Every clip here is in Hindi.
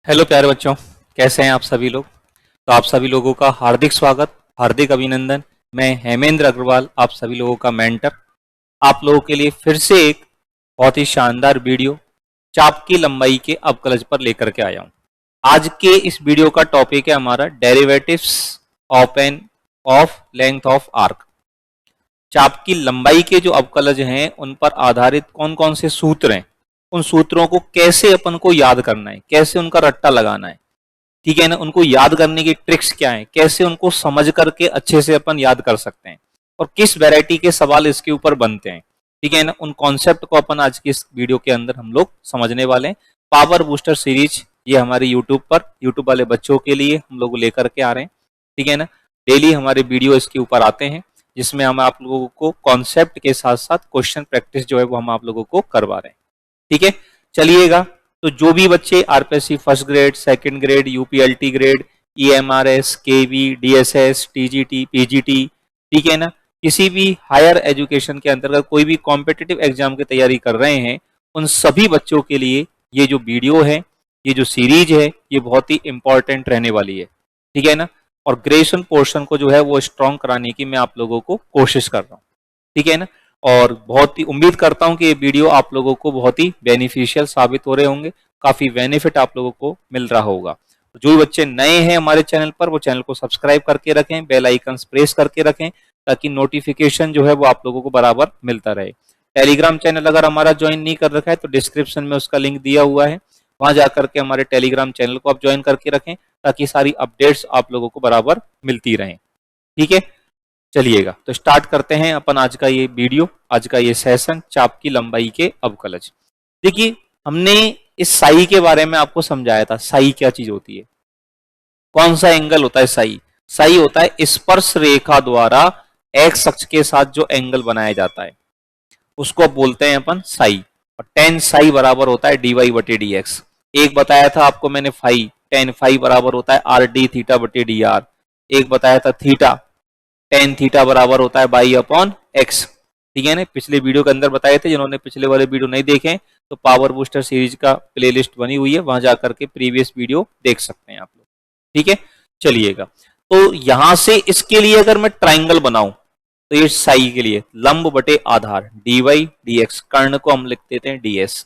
हेलो प्यारे बच्चों, कैसे हैं आप सभी लोग। तो आप सभी लोगों का हार्दिक स्वागत, हार्दिक अभिनंदन। मैं हेमेंद्र अग्रवाल, आप सभी लोगों का मेंटर, आप लोगों के लिए फिर से एक बहुत ही शानदार वीडियो चाप की लंबाई के अवकलज पर लेकर के आया हूं। आज के इस वीडियो का टॉपिक है हमारा derivatives of an of length of arc. चाप की लंबाई के जो अवकलज हैं उन पर आधारित कौन कौन से सूत्र हैं, उन सूत्रों को कैसे अपन को याद करना है, कैसे उनका रट्टा लगाना है, ठीक है ना, उनको याद करने की ट्रिक्स क्या है, कैसे उनको समझ करके अच्छे से अपन याद कर सकते हैं और किस वैरायटी के सवाल इसके ऊपर बनते हैं, ठीक है ना। उन कॉन्सेप्ट को अपन आज की इस वीडियो के अंदर हम लोग समझने वाले हैं। पावर बूस्टर सीरीज ये हमारी यूट्यूब वाले बच्चों के लिए हम लोग लेकर के आ रहे हैं, ठीक है ना। डेली हमारे वीडियो इसके ऊपर आते हैं जिसमें हम आप लोगों को कॉन्सेप्ट के साथ साथ क्वेश्चन प्रैक्टिस जो है वो हम आप लोगों को करवा रहे हैं, ठीक है। चलिएगा, तो जो भी बच्चे RPSC first grade, second grade, UPLT grade, EMRS, KV, DSS, TGT, PGT, ठीक है ना, किसी भी हायर एजुकेशन के अंतर्गत कोई भी कॉम्पिटिटिव एग्जाम की तैयारी कर रहे हैं, उन सभी बच्चों के लिए ये जो वीडियो है, ये जो सीरीज है, ये बहुत ही इंपॉर्टेंट रहने वाली है, ठीक है ना। और ग्रेजुएशन पोर्शन को जो है वो स्ट्रॉन्ग कराने की मैं आप लोगों को कोशिश कर रहा हूँ, ठीक है ना। और बहुत ही उम्मीद करता हूं कि ये वीडियो आप लोगों को बहुत ही बेनिफिशियल साबित हो रहे होंगे, काफी बेनिफिट आप लोगों को मिल रहा होगा। जो भी बच्चे नए हैं हमारे चैनल पर, वो चैनल को सब्सक्राइब करके रखें, बेल आइकन प्रेस करके रखें ताकि नोटिफिकेशन जो है वो आप लोगों को बराबर मिलता रहे। टेलीग्राम चैनल अगर हमारा ज्वाइन नहीं कर रखा है तो डिस्क्रिप्शन में उसका लिंक दिया हुआ है, वहां जाकर के हमारे टेलीग्राम चैनल को आप ज्वाइन करके रखें ताकि सारी अपडेट्स आप लोगों को बराबर मिलती रहें, ठीक है। चलिएगा, तो स्टार्ट करते हैं अपन आज का ये वीडियो, आज का ये सेशन चाप की लंबाई के अवकलज। देखिए, हमने इस साई के बारे में आपको समझाया था। साई क्या चीज होती है, कौन सा एंगल होता है साई। साई होता है स्पर्श रेखा द्वारा एक्स अक्ष के साथ जो एंगल बनाया जाता है उसको बोलते हैं अपन साई। और टेन साई बराबर होता है डी वाई बटे डी एक्स। एक बताया था आपको मैंने फाई, टेन फाई बराबर होता है आर डी थीटा बटे डी आर। एक बताया था थीटा, टेन थीटा बराबर होता है बाई अपॉन एक्स, ठीक है ना। पिछले वीडियो के अंदर बताए थे, जिन्होंने पिछले वाले वीडियो नहीं देखे तो पावर बूस्टर सीरीज का प्लेलिस्ट बनी हुई है, वहां जाकर के प्रीवियस वीडियो देख सकते हैं आप लोग, ठीक है। चलिएगा, तो यहां से इसके लिए अगर मैं ट्राइंगल बनाऊं तो ये साई के लिए लंब बटे आधार डी वाई डी एक्स, कर्ण को हम लिख देते हैं डी एस।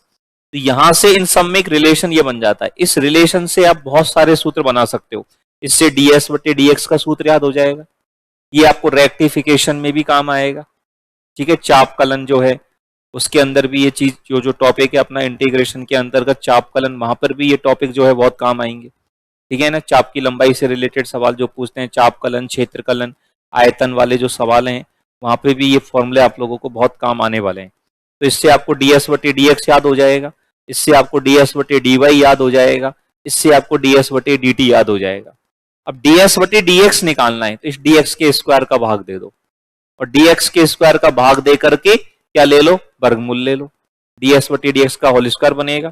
तो यहां से इन सब में एक रिलेशन ये बन जाता है। इस रिलेशन से आप बहुत सारे सूत्र बना सकते हो। इससे डी एस बटे डी एक्स का सूत्र याद हो जाएगा, ये आपको रेक्टिफिकेशन में भी काम आएगा, ठीक है। चाप कलन जो है उसके अंदर भी ये चीज जो टॉपिक है अपना इंटीग्रेशन के अंतर्गत चाप कलन, वहां पर भी ये टॉपिक जो है बहुत काम आएंगे, ठीक है ना। चाप की लंबाई से रिलेटेड सवाल जो पूछते हैं, चाप कलन, क्षेत्र कलन, आयतन वाले जो सवाल हैं, वहां पे भी ये फॉर्मूले आप लोगों को बहुत काम आने वाले हैं। तो इससे आपको डी एस बटे डी एक्स याद हो जाएगा, इससे आपको डी एस बटे डी वाई याद हो जाएगा, इससे आपको डी एस बटे डी टी याद हो जाएगा। अब dx बटे dx निकालना है तो इस dx के स्क्वायर का भाग दे दो, और dx के स्क्वायर का भाग दे करके क्या ले लो, वर्गमूल ले लो। dx बटे dx का होल स्क्वायर बनेगा,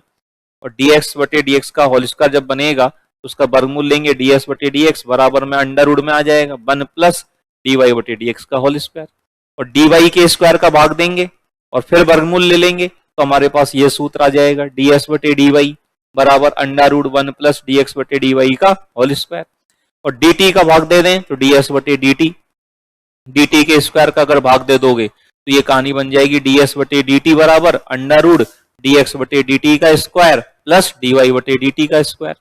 और dx बटे dx का होल स्क्वायर जब बनेगा तो उसका वर्गमूल लेंगे, dx बटे dx बराबर में अंडर रूट में आ जाएगा 1 प्लस dy बटे dx का होल स्क्वायर, और dy के स्क्वायर का भाग देंगे और फिर वर्गमूल ले लेंगे तो हमारे पास ये सूत्र आ जाएगा, ds बटे dy बराबर अंडर रूट 1 प्लस dx बटे dy का होल स्क्वायर। और dt का भाग दे दें तो ds बटे dt के स्क्वायर का अगर भाग दे दोगे तो ये कहानी बन जाएगी ds बटे dt बराबर अंडर रूट dx बटे dt का स्क्वायर प्लस dy बटे dt का स्क्वायर,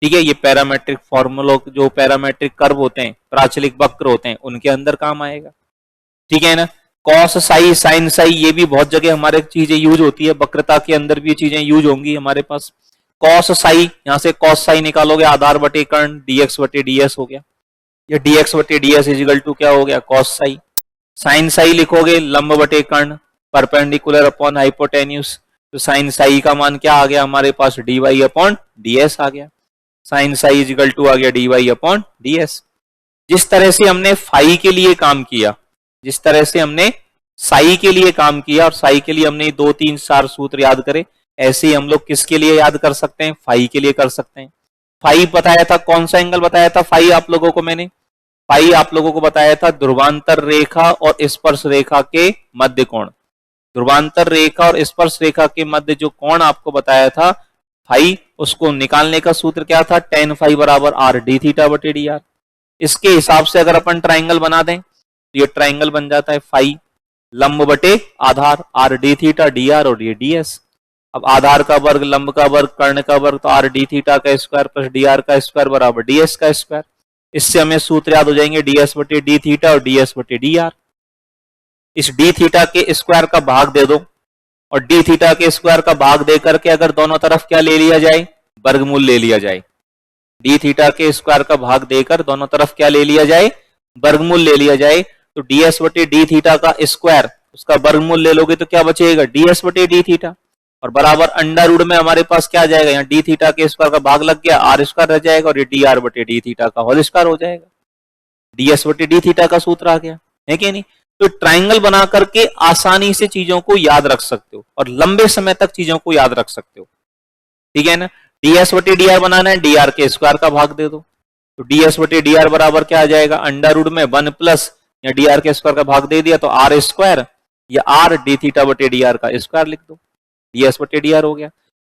ठीक है। ये पैरामेट्रिक फॉर्मूलों, जो पैरामेट्रिक कर्व होते हैं, प्राचलिक वक्र होते हैं, उनके अंदर काम आएगा, ठीक है ना। कॉस साई, साइन साई, ये भी बहुत जगह हमारे चीजें यूज होती है, वक्रता के अंदर भी चीजें यूज होंगी हमारे पास। कॉस साई, यहां से कॉस साई निकालोगे आधार बटे कर्ण dx बटे ds हो गया, या dx बटे ds इजिकल टू क्या हो गया, कॉस साई। साइन साई लिखोगे लंब बटे कर्ण परपेंडिकुलर अपॉन हाइपोटेन्यूस, तो साइन साई का मान क्या आ गया हमारे पास, dy अपॉन ds आ गया। साइन साई इजिकल टू आ गया dy अपॉन ds। जिस तरह से हमने फाई के लिए काम किया, जिस तरह से हमने साई के लिए काम किया और साई के लिए हमने 2 3 4 सूत्र याद करे, ऐसे ही हम लोग किसके लिए याद कर सकते हैं, फाई के लिए कर सकते हैं। फाई बताया था, कौन सा एंगल बताया था फाई आप लोगों को मैंने, फाई आप लोगों को बताया था ध्रुवांतर रेखा और स्पर्श रेखा के मध्य कोण। ध्रुवांतर रेखा और स्पर्श रेखा के मध्य जो कोण आपको बताया था फाई, उसको निकालने का सूत्र क्या था, tan फाई बराबर आर डी थीटा बटे डी आर। इसके हिसाब से अगर अपन ट्राइंगल बना दें तो ये ट्राइंगल बन जाता है फाई लंब बटे आधार R d theta d R और ये डी एस। अब आधार का वर्ग, लंब का वर्ग, कर्ण का वर्ग, तो आर डी थीटा का स्क्वायर प्लस डी आर का स्क्वायर बराबर डी एस का स्क्वायर। इससे हमें सूत्र याद हो जाएंगे डी एस बटे डी थीटा और डी एस बटे डी आर। इस डी थीटा के स्क्वायर का भाग दे दो और डी थीटा के स्क्वायर का भाग दे करके अगर दोनों तरफ क्या ले लिया जाए, वर्गमूल ले लिया जाए। डी थीटा के स्क्वायर का भाग देकर दोनों तरफ क्या ले लिया जाए, वर्गमूल ले लिया जाए। तो डी एस बटे डी थीटा का स्क्वायर, उसका वर्गमूल ले लोगे तो क्या बचेगा, डी एस बटे डी थीटा और बराबर अंडर रूट में हमारे पास क्या आ जाएगा, यहाँ डी थीटा के स्क्वायर का भाग लग गया, आर स्क्वायर रह जाएगा और ये डी आर बटे डी थीटा का होल स्क्वायर हो जाएगा। डी एस बटे डी थीटा का सूत्र आ गया, है कि नहीं। तो ट्राइंगल बना करके आसानी से चीजों को याद रख सकते हो और लंबे समय तक चीजों को याद रख सकते हो, ठीक है ना। डी एस बटे डी आर बनाना है, डी आर के स्क्वायर का भाग दे दो, तो डी एस बटे डी आर बराबर क्या आ जाएगा, अंडर रूट में 1 प्लस या डी आर के स्क्वायर का भाग दे दिया तो आर स्क्वायर या आर डी थीटा बटे डी आर का स्क्वायर लिख दो, डी एस बटे डी आर हो गया।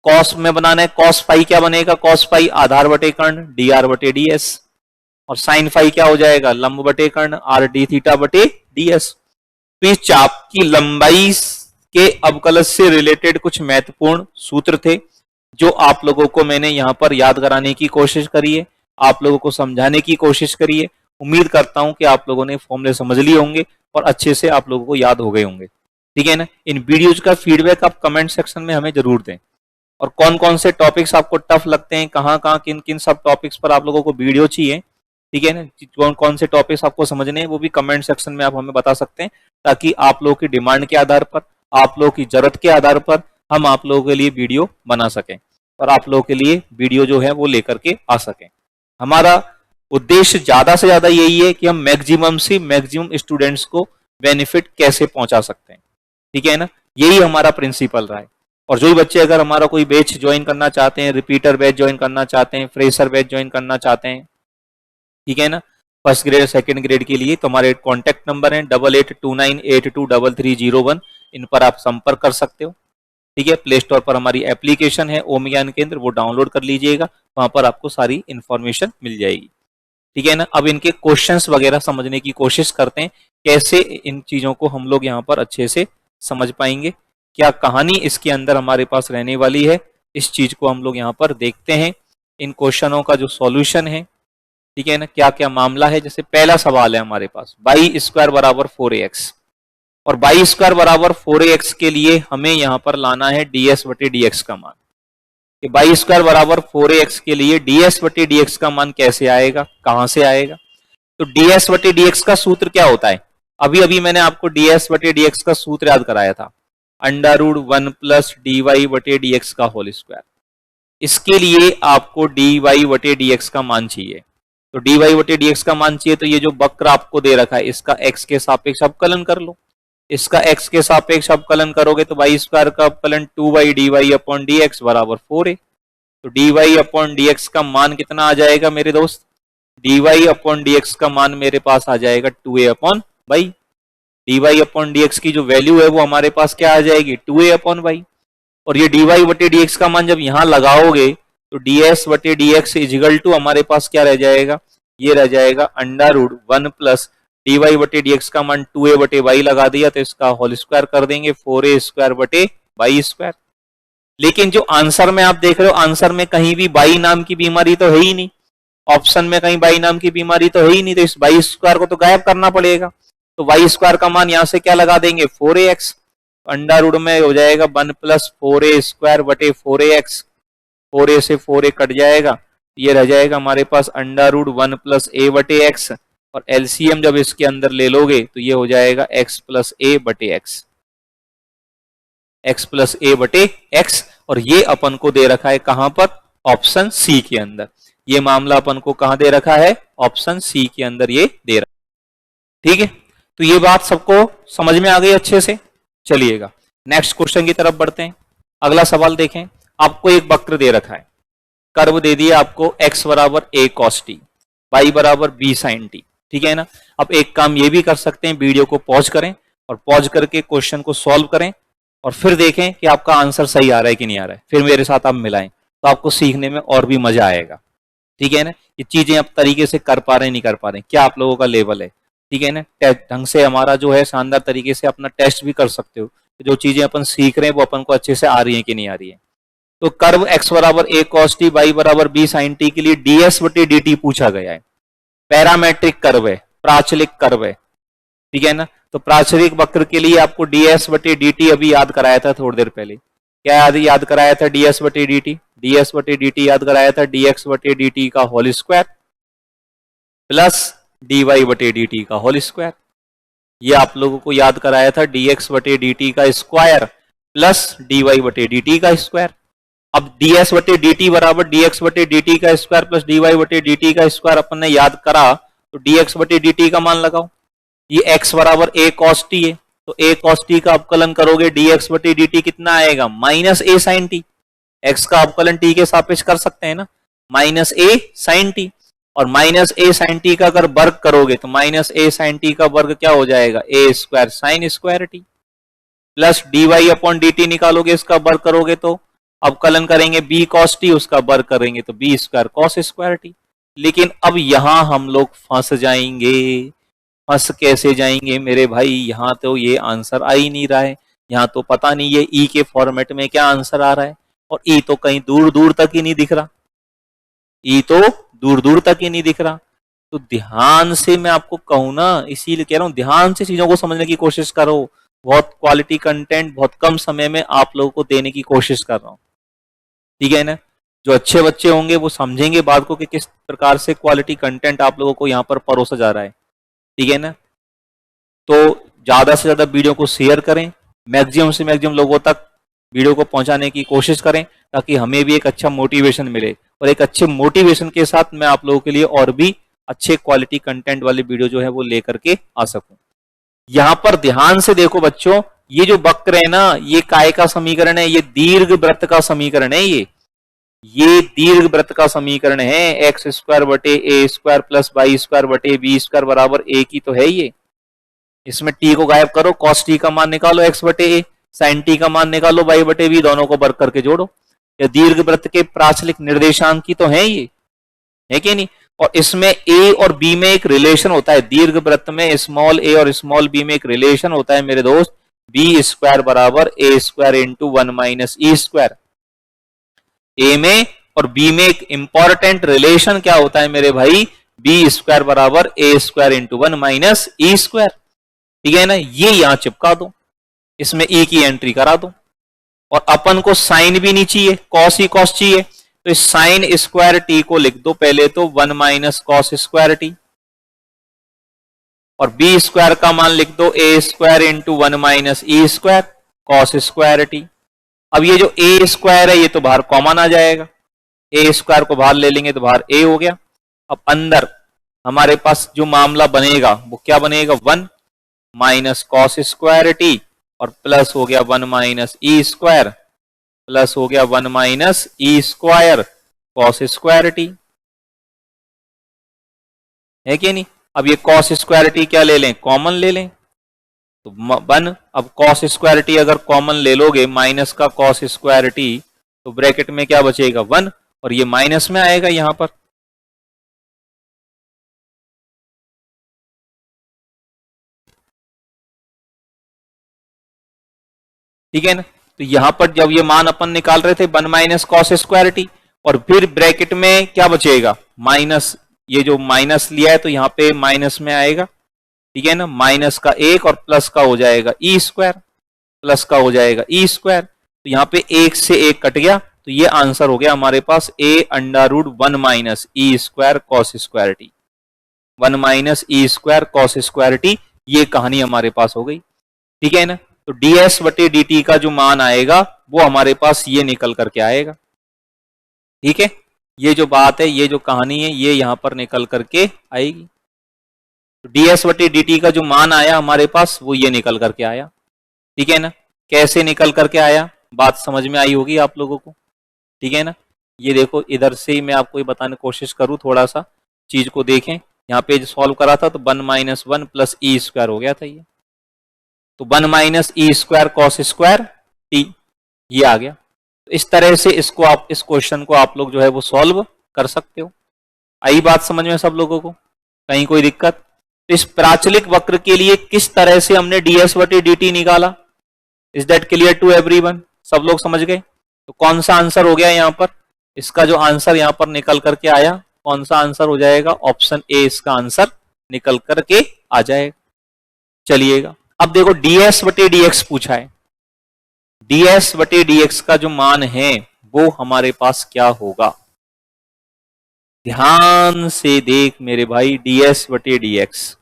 कॉस में बनाना है, कॉस फाई क्या बनेगा, कॉस फाई आधार बटे कर्ण डी आर बटे डी एस और साइन फाई क्या हो जाएगा, लंब बटे कर्ण आर डी थीटा बटे डी एस। तो इस चाप की लंबाई के अवकलज से रिलेटेड कुछ महत्वपूर्ण सूत्र थे जो आप लोगों को मैंने यहाँ पर याद कराने की कोशिश करी है, आप लोगों को समझाने की कोशिश करी है। उम्मीद करता हूं कि आप लोगों ने फॉर्मूले समझ लिए होंगे और अच्छे से आप लोगों को याद हो गए होंगे, ठीक है ना। इन वीडियोज का फीडबैक आप कमेंट सेक्शन में हमें जरूर दें और कौन कौन से टॉपिक्स आपको टफ लगते हैं, कहाँ कहाँ किन किन सब टॉपिक्स पर आप लोगों को वीडियो चाहिए, ठीक है ना। कौन कौन से टॉपिक्स आपको समझने हैं वो भी कमेंट सेक्शन में आप हमें बता सकते हैं, ताकि आप लोगों की डिमांड के आधार पर, आप लोगों की जरूरत के आधार पर हम आप लोगों के लिए वीडियो बना सकें और आप लोगों के लिए वीडियो जो है वो लेकर के आ सकें। हमारा उद्देश्य ज्यादा से ज्यादा यही है कि हम मैक्सिमम से मैक्सिमम स्टूडेंट्स को बेनिफिट कैसे पहुंचा सकते हैं, ठीक है ना। यही हमारा प्रिंसिपल रहा है। और जो भी बच्चे अगर हमारा कोई बैच ज्वाइन करना चाहते हैं, रिपीटर बैच ज्वाइन करना चाहते हैं, फ्रेशर बैच ज्वाइन करना चाहते हैं, ठीक है ना, फर्स्ट ग्रेड सेकंड ग्रेड के लिए, तो हमारे कॉन्टैक्ट नंबर है 8829823301, इन पर आप संपर्क कर सकते हो, ठीक है। प्ले स्टोर पर हमारी एप्लीकेशन है ओम ज्ञान केंद्र, वो डाउनलोड कर लीजिएगा, वहां पर आपको सारी इंफॉर्मेशन मिल जाएगी, ठीक है ना। अब इनके क्वेश्चंस वगैरह समझने की कोशिश करते हैं, कैसे इन चीजों को हम लोग यहाँ पर अच्छे से समझ पाएंगे, क्या कहानी इसके अंदर हमारे पास रहने वाली है, इस चीज को हम लोग यहाँ पर देखते हैं। इन क्वेश्चनों का जो सॉल्यूशन है, ठीक है ना, क्या क्या मामला है। जैसे पहला सवाल है हमारे पास, बाई स्क्वायर बराबर 4ax और बाई स्क्वायर बराबर 4ax के लिए हमें यहाँ पर लाना है ds बटे dx का मान। कि बाई स्क्वायर बराबर 4ax के लिए ds बटे dx का मान कैसे आएगा, कहां से आएगा। तो ds बटे dx का सूत्र क्या होता है, अभी अभी मैंने आपको ds बटे dx का सूत्र याद कराया था, अंडर रूट 1 प्लस dy बटे dx का होल स्क्वायर। इसके लिए आपको dy बटे dx का मान चाहिए, तो dy बटे dx का मान चाहिए, तो ये जो वक्र आपको दे रखा है इसका x के सापेक्ष अवकलन कर लो। इसका x के सापेक्ष अवकलन करोगे तो y स्क्वायर का अवकलन 2y dy अपॉन dx बराबर 4a। तो dy अपॉन dx का मान कितना आ जाएगा मेरे दोस्त, dy अपॉन dx का मान मेरे पास आ जाएगा 2a upon y। dy upon dx की जो वैल्यू है वो हमारे पास क्या आ जाएगी, 2a अपॉन y। और ये dy बटे dx का मान जब यहां लगाओगे तो ds बटे dx इजिकल टू हमारे पास क्या रह जाएगा, ये रह जाएगा अंडर रूट 1 प्लस dy बटे dx का मान 2a बटे y लगा दिया तो इसका होल स्क्वायर कर देंगे 4a स्क्वायर बटे y स्क्वायर। लेकिन जो आंसर में आप देख रहे हो, आंसर में कहीं भी y नाम की बीमारी तो है ही नहीं, ऑप्शन में कहीं y नाम की बीमारी तो है ही नहीं, तो इस y स्क्वायर को तो गायब करना पड़ेगा। तो y स्क्वायर का मान यहां से क्या लगा देंगे 4ax, अंडर रूट में हो जाएगा 1 प्लस 4a स्क्वायर बटे 4ax, 4a से 4a कट जाएगा, ये रह जाएगा हमारे पास अंडर रूट 1 प्लस a बटे x, और एलसीएम जब इसके अंदर ले लोगे तो ये हो जाएगा x प्लस a बटे x, x प्लस a बटे x। और ये अपन को दे रखा है कहां पर, ऑप्शन सी के अंदर। ये मामला अपन को कहां दे रखा है, ऑप्शन सी के अंदर ये दे रखा है, ठीक है। तो ये बात सबको समझ में आ गई अच्छे से। चलिएगा नेक्स्ट क्वेश्चन की तरफ बढ़ते हैं। अगला सवाल देखें, आपको एक वक्र दे रखा है, कर्व दे दिया आपको x बराबर a cos t, y बराबर b sin t, ठीक है ना। अब एक काम ये भी कर सकते हैं, वीडियो को पॉज करें और पॉज करके क्वेश्चन को सॉल्व करें और फिर देखें कि आपका आंसर सही आ रहा है कि नहीं आ रहा है, फिर मेरे साथ आप मिलाएं। तो आपको सीखने में और भी मजा आएगा। ठीक है ना, ये चीजें आप तरीके से कर पा रहे हैं नहीं कर पा रहे हैं, क्या आप लोगों का लेवल है। ठीक है ना, ढंग से हमारा जो है शानदार तरीके से अपना टेस्ट भी कर सकते हो, जो चीजें अपन सीख रहे हैं वो अपन को अच्छे से आ रही है कि नहीं आ रही है। तो कर्व x बराबर a cos t, y बराबर b sin t के लिए ds बटे dt पूछा गया है। पैरामेट्रिक कर्व है, प्राचलिक कर्व है। ठीक है ना, तो प्राचलिक वक्र के लिए आपको ds बटे dt अभी याद कराया था थोड़ी देर पहले। क्या याद कराया था? ds बटे dt, ds बटे dt याद कराया था dx बटे dt का होल स्क्वायर प्लस dy बटे dt का होल स्क्वायर। ये आप लोगों को याद कराया था dx बटे dt का स्क्वायर प्लस dy बटे dt का स्क्वायर। अब ds बटे dt बराबर dx बटे dt का स्क्वायर प्लस dy बटे dt का स्क्वायर अपन ने याद करा, तो dx बटे dt का मान लगाओ। ये x बराबर a cos t है, तो a cos t का अवकलन करोगे dx बटे dt कितना आएगा? Minus a sin t। x का अवकलन t के सापेक्ष कर सकते हैं ना, माइनस a sin t। और माइनस a sin t का अगर वर्ग करोगे तो माइनस a sin t का वर्ग क्या हो जाएगा? a square sine square t plus dy upon dt निकालोगे, इसका वर्ग करोगे तो अवकलन करेंगे b cos t, उसका वर्ग करेंगे तो b square cos square t। लेकिन अब यहां हम लोग फंस जाएंगे। फंस कैसे जाएंगे मेरे भाई? यहाँ तो ये आंसर आ ही नहीं रहा है, यहाँ तो पता नहीं ये ई के फॉर्मेट में क्या आंसर आ रहा है, और ई तो कहीं दूर दूर तक ही नहीं दिख रहा, ई तो दूर दूर तक ही नहीं दिख रहा। तो ध्यान से मैं आपको कहूं ना, इसीलिए कह रहा हूं ध्यान से चीजों को समझने की कोशिश करो। बहुत क्वालिटी कंटेंट बहुत कम समय में आप लोगों को देने की कोशिश कर रहा हूं। ठीक है ना, जो अच्छे बच्चे होंगे वो समझेंगे बात को कि किस प्रकार से क्वालिटी कंटेंट आप लोगों को यहाँ पर परोसा जा रहा है। ठीक है ना, तो ज्यादा से ज्यादा वीडियो को शेयर करें, मैक्सिमम से मैक्सिमम लोगों तक वीडियो को पहुंचाने की कोशिश करें, ताकि हमें भी एक अच्छा मोटिवेशन मिले, और एक अच्छे मोटिवेशन के साथ मैं आप लोगों के लिए और भी अच्छे क्वालिटी कंटेंट वाली वीडियो जो है वो लेकर के आ सकूं। यहां पर ध्यान से देखो बच्चों, ये जो वक्र है ना, ये काय का समीकरण है? ये दीर्घ वृत्त का समीकरण है। ये दीर्घ वृत्त का समीकरण है। एक्स स्क्वायर बटे ए स्क्वायर प्लस वाई स्क्वायर बटे बी स्क्वायर बराबर ए की तो है ये। इसमें टी को गायब करो, कॉस टी का मान निकालो एक्स बटे ए, साइन टी का मान निकालो वाई बटे बी, दोनों को वर्ग करके जोड़ो। ये दीर्घ वृत्त के प्राचलिक निर्देशांक की तो है ये, है कि नहीं? और इसमें ए और बी में एक रिलेशन होता है। दीर्घ वृत्त में स्मॉल ए और स्मॉल बी में एक रिलेशन होता है मेरे दोस्त, बी स्क्वायर बराबर ए square into one minus e square. ए में और बी में एक इंपॉर्टेंट रिलेशन क्या होता है मेरे भाई? बी स्क्वायर बराबर ए square into one minus e square. ठीक है ना, ये यहां चिपका दो, इसमें ई की एंट्री करा दो। और अपन को साइन भी नहीं चाहिए, कॉस ही कॉस चाहिए, तो इस साइन स्क्वायर टी को लिख दो पहले तो one minus cos square T, और बी स्क्वायर का मान लिख दो ए square into one minus e square cos square T. अब ये जो ए स्क्वायर है ये तो बाहर कॉमन आ जाएगा, ए स्क्वायर को बाहर ले लेंगे तो बाहर ए हो गया। अब अंदर हमारे पास जो मामला बनेगा वो क्या बनेगा? One minus cos square T और प्लस हो गया one minus e square, plus हो गया one minus e square cos square T, है कि नहीं? अब ये कॉस स्क्वायर टी क्या ले लें? कॉमन ले लें, तो वन। अब कॉस स्क्वायर टी अगर कॉमन ले लोगे, माइनस का कॉस स्क्वायर टी, तो ब्रैकेट में क्या बचेगा? वन, और ये माइनस में आएगा यहां पर। ठीक है ना, तो यहां पर जब ये मान अपन निकाल रहे थे one minus cos square T, और फिर ब्रैकेट में क्या बचेगा? माइनस, ये जो माइनस लिया है तो यहाँ पे माइनस में आएगा। ठीक है ना, माइनस का एक और प्लस का हो जाएगा ई स्क्वायर, प्लस का हो जाएगा ई स्क्वायर, तो यहाँ पे एक से एक कट गया, तो ये आंसर हो गया हमारे पास A under root one minus e square cos square T, one minus e square cos square T, ये कहानी हमारे पास हो गई। ठीक है ना, तो ds बटे dt का जो मान आएगा वो हमारे पास ये निकल करके आएगा। ठीक है, ये जो बात है, ये जो कहानी है, ये यहां पर निकल करके आएगी। तो ds बटे dt का जो मान आया हमारे पास वो ये निकल करके आया। ठीक है ना, कैसे निकल करके आया बात समझ में आई होगी आप लोगों को। ठीक है ना, ये देखो इधर से ही मैं आपको ये बताने की कोशिश करूं, थोड़ा सा चीज को देखें। यहाँ पे सॉल्व करा था तो one minus one plus E square हो गया था ये, तो one minus e square cos square T, ये आ गया। तो इस तरह से इसको आप इस क्वेश्चन को आप लोग जो है वो सॉल्व कर सकते हो। आई बात समझ में सब लोगों को? कहीं कोई दिक्कत? तो इस प्राचलिक वक्र के लिए किस तरह से हमने ds बटे dt निकाला, is that clear to everyone? सब लोग समझ गए? तो कौन सा आंसर हो गया यहाँ पर? इसका जो आंसर यहाँ पर निकल करके आया, कौन सा आंसर हो जाएगा? ऑप्शन ए इसका आंसर निकल करके आ जाएगा। चलिएगा अब देखो ds बटे dx पूछा है, ds बटे dx का जो मान है वो हमारे पास क्या होगा? ध्यान से देख मेरे भाई, ds बटे dx।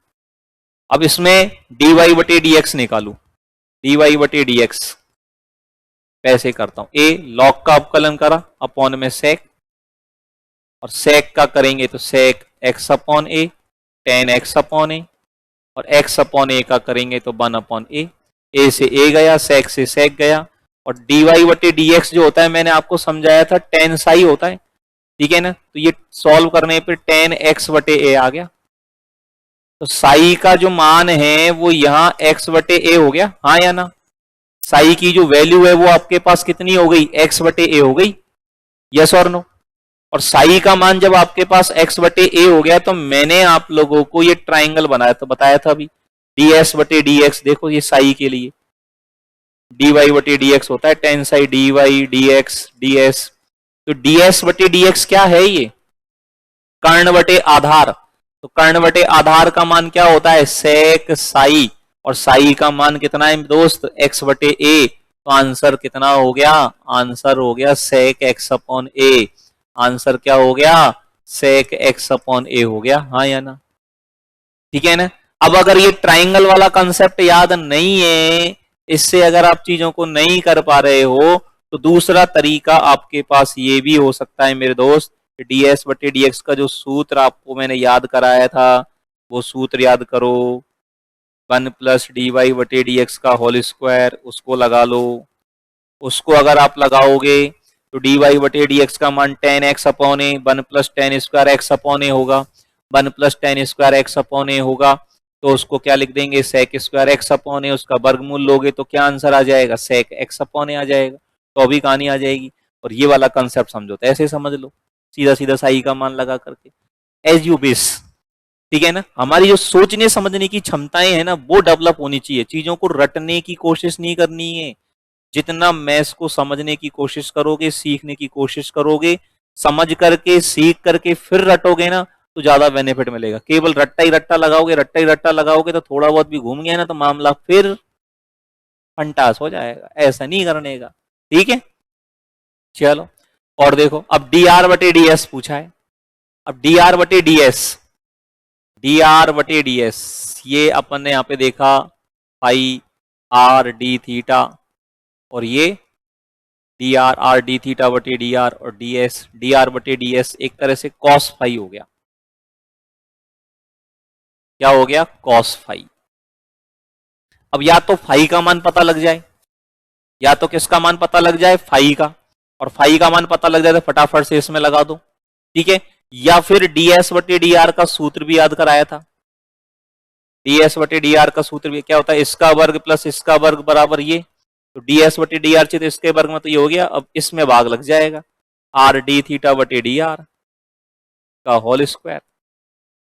अब इसमें dy बटे dx निकालू, dy बटे dx कैसे करता हूं? ए लॉग का अवकलन करा अपॉन में सेक, और सेक का करेंगे तो सेक x अपॉन ए, टेन एक्स अपॉन ए, और x अपॉन ए का करेंगे तो 1 अपॉन ए। ए से ए गया, सेक से सेक गया, और dy बटे dx जो होता है मैंने आपको समझाया था टेन साई होता है, ठीक है ना? तो ये सॉल्व करने पर टेन एक्स बटे ए आ गया। तो साई का जो मान है वो यहाँ x बटे ए हो गया, हाँ या ना? साई की जो वैल्यू है वो आपके पास कितनी हो गई? x बटे ए हो गई, यस और नो? और साई का मान जब आपके पास x बटे ए हो गया तो मैंने आप लोगों को ये ट्राइंगल बनाया था, बताया था अभी, ds बटे dx। देखो ये साई के लिए dy बटे dx होता है ten Sai dy dx ds। तो ds बटे dx क्या है? ये कर्ण बटे आधार। तो कर्ण बटे आधार का मान क्या होता है? सेक साई, और साई का मान कितना है दोस्त? x बटे ए। तो आंसर कितना हो गया? आंसर हो गया सेक x अपॉन ए। आंसर क्या हो गया? सेक x अपॉन ए हो गया, हाँ या ना? ठीक है ना? अब अगर ये ट्राइंगल वाला कंसेप्ट याद नहीं है, इससे अगर आप चीजों को नहीं कर पा रहे हो, तो दूसरा तरीका आपके पास ये भी हो सकता है मेरे दोस्त, ds बटे dx का जो सूत्र आपको मैंने याद कराया था वो सूत्र याद करो, 1 प्लस dy बटे dx का होल स्क्वायर, उसको लगा लो। उसको अगर आप लगाओगे तो dy बटे dx का मान tan x upon a, 1 plus tan square x upon a होगा, 1 plus tan square x upon a होगा। तो उसको क्या लिख देंगे? Sec square x upon a, उसका वर्गमूल लोगे तो क्या आंसर आ जाएगा? सेक एक्स अपॉन ए आ जाएगा। तो अभी कहानी आ जाएगी। और ये वाला कंसेप्ट समझो तो ऐसे समझ लो, सीधा सीधा साई का मान लगा करके, एज यू विश, ठीक है ना? हमारी जो सोचने समझने की क्षमताएं है ना वो डेवलप होनी चाहिए। चीजों को रटने की कोशिश नहीं करनी है। जितना मैथ्स को समझने की कोशिश करोगे, सीखने की कोशिश करोगे, समझ करके सीख करके फिर रटोगे ना तो ज्यादा बेनिफिट मिलेगा। केवल रट्टा ही रट्टा लगाओगे, रट्टा ही रट्टा लगाओगे तो थोड़ा बहुत भी घूम गया ना तो मामला फिर फंटास हो जाएगा। ऐसा नहीं करने का, ठीक है? चलो और देखो, अब dr बटे ds पूछा है। अब dr बटे ds, dr बटे ds ये अपन ने यहाँ पे देखा पाई r d थीटा, और ये dr r d थीटा बटे dr, और ds dr बटे ds एक तरह से cos फाई हो गया। क्या हो गया? cos phi. अब या तो फाई का मान पता लग जाए, या तो किसका मान पता लग जाए? फाई का। और फाई का मान पता लग जाए तो फटाफट से इसमें लगा दो, ठीक है? या फिर ds बटे dr का सूत्र भी याद कराया था। ds बटे dr का सूत्र भी क्या होता है? इसका वर्ग प्लस इसका वर्ग बराबर ये। तो ds बटे dr चाहिए तो इसके वर्ग में तो ये हो गया। अब इसमें भाग लग जाएगा r d थीटा बटे dr का होल स्क्वायर,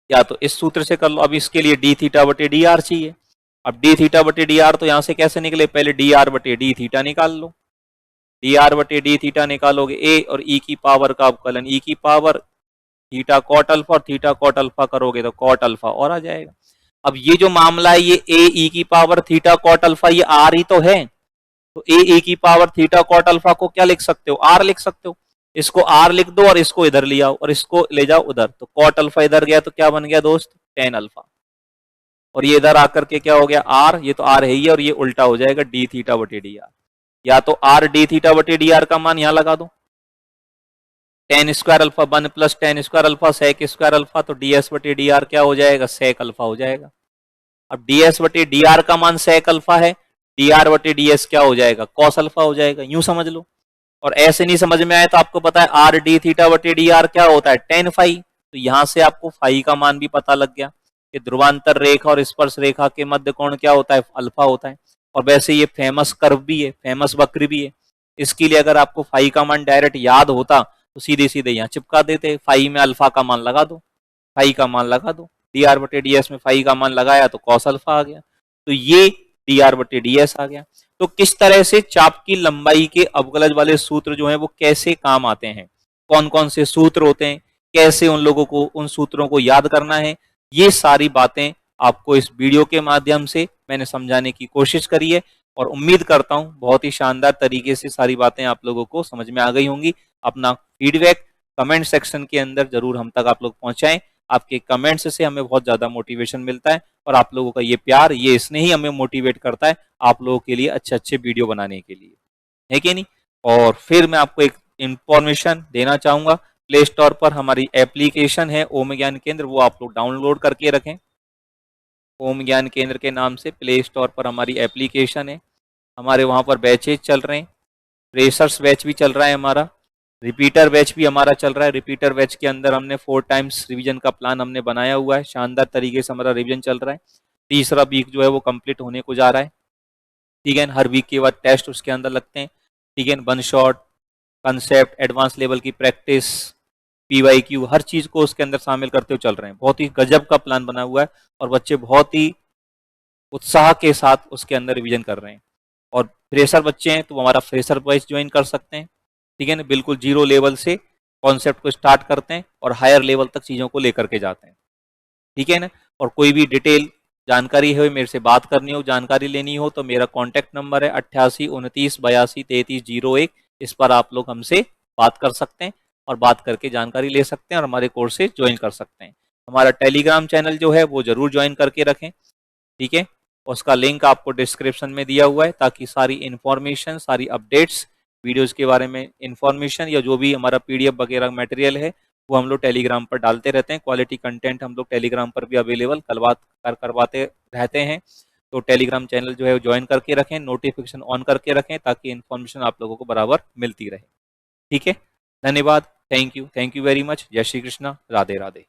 या तो इस सूत्र से कर लो। अब इसके लिए d थीटा बटे dr चाहिए। अब d थीटा बटे dr तो यहां से कैसे निकले? पहले dr बटे d थीटा निकाल लो। dr बटे d थीटा निकालोगे a और e की पावर का अवकलन, e की पावर थीटा कॉट अल्फा, और थीटा कॉट अल्फा करोगे तो कॉट अल्फा और आ जाएगा। अब ये जो मामला है ये a e की पावर थीटा कॉट अल्फा, ये r ही तो है। तो a e की पावर थीटा कॉट अल्फा को क्या लिख सकते हो? r लिख सकते हो। इसको r लिख दो और इसको इधर ले आओ और इसको ले जाओ उधर। तो कॉट अल्फा इधर गया तो क्या बन गया दोस्त? Tan alpha. और ये इधर आकर के क्या हो गया? r, ये तो r है ही है, और ये उल्टा हो जाएगा d थीटा बटे dr। या तो r d थीटा बटे dr का मान यहां लगा दो, tan square alpha 1 plus tan square alpha sec square alpha, तो ds बटे dr क्या हो जाएगा? सेक अल्फा हो जाएगा। अब ds बटे dr का मान सेक अल्फा है, dr बटे ds क्या हो जाएगा? कॉस अल्फा हो जाएगा। यूं समझ लो। और ऐसे नहीं समझ में आए तो आपको पता है r d थीटा बटे dr क्या होता है? Tan phi. तो यहां से आपको फाई का मान भी पता लग गया कि ध्रुवांतर रेखा और स्पर्श रेखा के मध्य कोण क्या होता है? अल्फा होता है। और वैसे ये फेमस कर्व भी है, फेमस वक्र भी है। इसके लिए अगर आपको फाई का मान डायरेक्ट याद होता तो सीधे सीधे यहाँ चिपका देते, फाई में अल्फा का मान लगा दो, फाई का मान लगा दो, डी आर बटे डी एस में फाई का मान लगाया तो कॉस अल्फा आ गया, तो ये डी आर बटे डी एस आ गया। तो किस तरह से चाप की लंबाई के अवकलज वाले सूत्र जो है वो कैसे काम आते हैं, कौन कौन से सूत्र होते हैं, कैसे उन लोगों को उन सूत्रों को याद करना है, ये सारी बातें आपको इस वीडियो के माध्यम से मैंने समझाने की कोशिश करी है और उम्मीद करता हूं बहुत ही शानदार तरीके से सारी बातें आप लोगों को समझ में आ गई होंगी। अपना फीडबैक कमेंट सेक्शन के अंदर जरूर हम तक आप लोग पहुंचाएं, आपके कमेंट्स से हमें बहुत ज्यादा मोटिवेशन मिलता है और आप लोगों का ये प्यार, ये स्नेह ही हमें मोटिवेट करता है आप लोगों के लिए अच्छे अच्छे वीडियो बनाने के लिए, है कि नहीं। और फिर मैं आपको एक इंफॉर्मेशन देना चाहूंगा, प्ले स्टोर पर हमारी एप्लीकेशन है ओम ज्ञान केंद्र, वो आप लोग डाउनलोड करके रखें। ओम ज्ञान केंद्र के नाम से प्ले स्टोर पर हमारी एप्लीकेशन है, हमारे वहाँ पर बैचेज चल रहे हैं, फ्रेशर्स बैच भी चल रहा है हमारा, रिपीटर बैच भी हमारा चल रहा है। रिपीटर बैच के अंदर हमने 4 टाइम्स रिवीजन का प्लान हमने बनाया हुआ है, शानदार तरीके से हमारा रिवीजन चल रहा है। तीसरा वीक जो है वो कंप्लीट होने को जा रहा है, ठीक है। हर वीक के बाद टेस्ट उसके अंदर लगते हैं, ठीक है। One shot, concept, advance level की प्रैक्टिस, पीवाईक्यू, हर चीज को उसके अंदर शामिल करते हुए चल रहे हैं। बहुत ही गजब का प्लान बना हुआ है और बच्चे बहुत ही उत्साह के साथ उसके अंदर रिवीजन कर रहे हैं। और फ्रेशर बच्चे हैं तो वो हमारा फ्रेशर बैच ज्वाइन कर सकते हैं, ठीक है ना। बिल्कुल जीरो लेवल से कॉन्सेप्ट को स्टार्ट करते हैं और हायर लेवल तक चीज़ों को लेकर के जाते हैं, ठीक है ना। और कोई भी डिटेल जानकारी है मेरे से बात करनी हो, जानकारी लेनी हो, तो मेरा कॉन्टैक्ट नंबर है 88 29 82 33 01। इस पर आप लोग हमसे बात कर सकते हैं और बात करके जानकारी ले सकते हैं और हमारे कोर्सेज ज्वाइन कर सकते हैं। हमारा टेलीग्राम चैनल जो है वो जरूर ज्वाइन करके रखें, ठीक है। उसका लिंक आपको डिस्क्रिप्शन में दिया हुआ है, ताकि सारी इन्फॉर्मेशन, सारी अपडेट्स, वीडियोस के बारे में इन्फॉर्मेशन या जो भी हमारा पीडीएफ वगैरह मटेरियल है वो हम लोग टेलीग्राम पर डालते रहते हैं। क्वालिटी कंटेंट हम लोग टेलीग्राम पर भी अवेलेबल करवाते रहते हैं। तो टेलीग्राम चैनल जो है वो ज्वाइन करके रखें, नोटिफिकेशन ऑन करके रखें, ताकि इन्फॉर्मेशन आप लोगों को बराबर मिलती रहे, ठीक है। धन्यवाद, थैंक यू वेरी मच। जय श्री कृष्णा, राधे राधे।